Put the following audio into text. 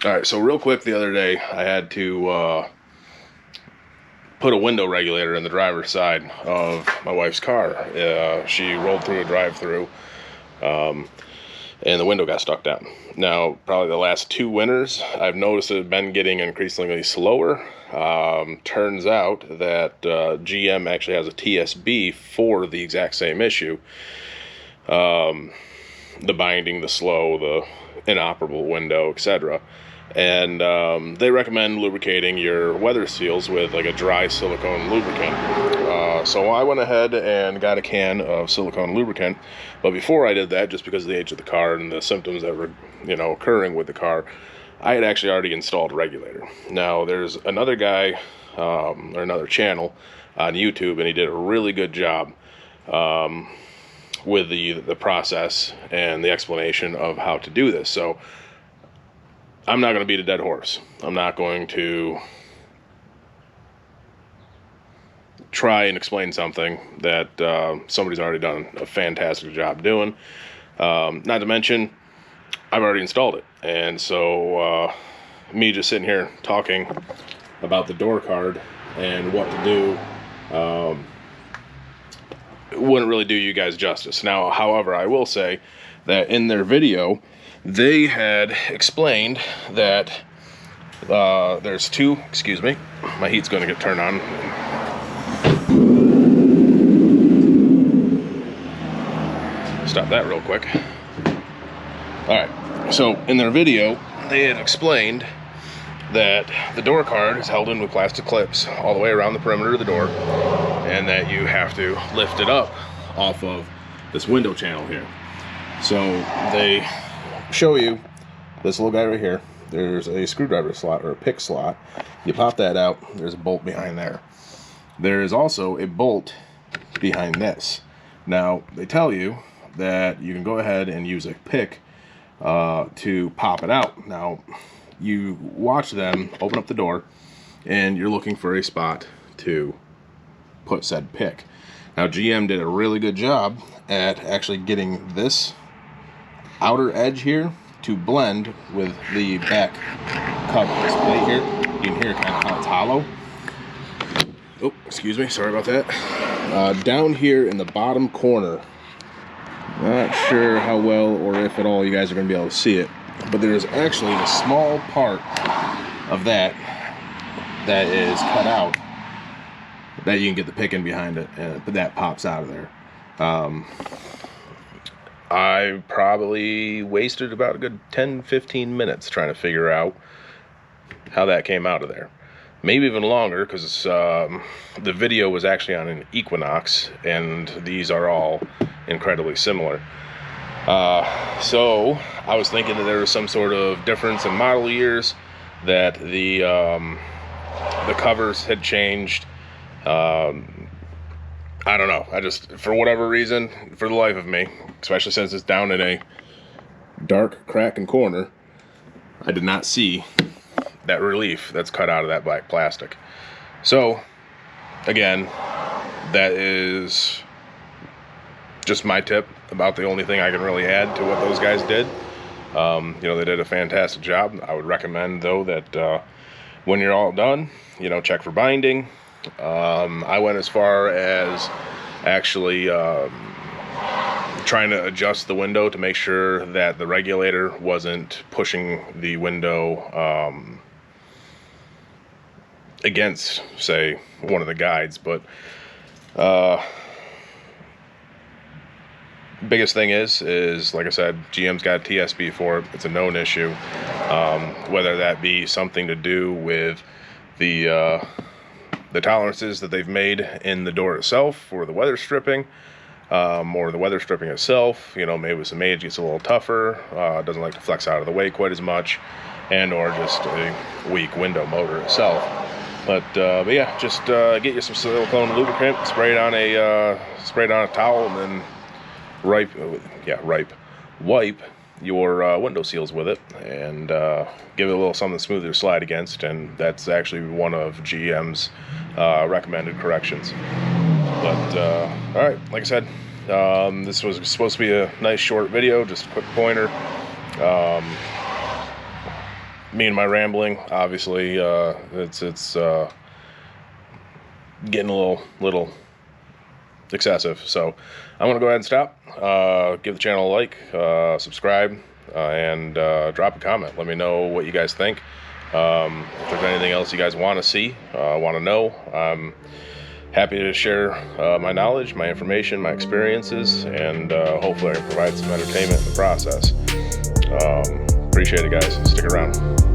Alright, so real quick, the other day I had to put a window regulator in the driver's side of my wife's car. She rolled through a drive-through and the window got stuck down. Now, probably the last 2 winters, I've noticed it's been getting increasingly slower. Turns out that GM actually has a TSB for the exact same issue. The binding, the slow, the inoperable window, etc. And they recommend lubricating your weather seals with like a dry silicone lubricant. So I went ahead and got a can of silicone lubricant, but before I did that, just because of the age of the car and the symptoms that were, occurring with the car, I had actually already installed a regulator. Now there's another guy or another channel on YouTube, and he did a really good job with the process and the explanation of how to do this. So I'm not going to beat a dead horse. I'm not going to try and explain something that somebody's already done a fantastic job doing. Not to mention, I've already installed it. And so me just sitting here talking about the door card and what to do wouldn't really do you guys justice. Now, however, I will say that in their video, they had explained that there's two, excuse me, my heat's going to get turned on. Stop that real quick. Alright, so in their video, they had explained that the door card is held in with plastic clips all the way around the perimeter of the door, and that you have to lift it up off of this window channel here. So they show you this little guy right here. There's a screwdriver slot or a pick slot. You pop that out, there's a bolt behind there. There is also a bolt behind this. Now they tell you that you can go ahead and use a pick to pop it out. Now you watch them open up the door and you're looking for a spot to put said pick. Now GM did a really good job at actually getting this outer edge here to blend with the back cup of this plate here. You can hear kind of how it's hollow. Oh, excuse me, sorry about that. Down here in the bottom corner, not sure how well or if at all you guys are going to be able to see it, but there's actually a small part of that that is cut out that you can get the pick in behind it, but that pops out of there. I probably wasted about a good 10-15 minutes trying to figure out how that came out of there. Maybe even longer, because the video was actually on an Equinox, and these are all incredibly similar. So I was thinking that there was some sort of difference in model years, that the covers had changed. I don't know. I just, for whatever reason, for the life of me, especially since it's down in a dark crack and corner, I did not see that relief that's cut out of that black plastic. So, again, that is just my tip about the only thing I can really add to what those guys did. They did a fantastic job. I would recommend, though, that when you're all done, check for binding. I went as far as actually trying to adjust the window to make sure that the regulator wasn't pushing the window against, say, one of the guides. But biggest thing is like I said, GM's got a TSB for it. It's a known issue. Whether that be something to do with the tolerances that they've made in the door itself for the weather stripping, or the weather stripping itself, maybe with some age gets a little tougher, doesn't like to flex out of the way quite as much, and or just a weak window motor itself. But yeah, just get you some silicone lubricant, spray it on a towel, and then wipe your window seals with it, and give it a little something smoother to slide against. And that's actually one of GM's recommended corrections. But all right, like I said, this was supposed to be a nice short video, just a quick pointer. me and my rambling. Obviously, it's getting a little excessive. So I'm gonna go ahead and stop. Give the channel a like, subscribe, and drop a comment. Let me know what you guys think. If there's anything else you guys want to see, want to know, I'm happy to share my knowledge, my information, my experiences, and hopefully I can provide some entertainment in the process. Appreciate it, guys. Stick around.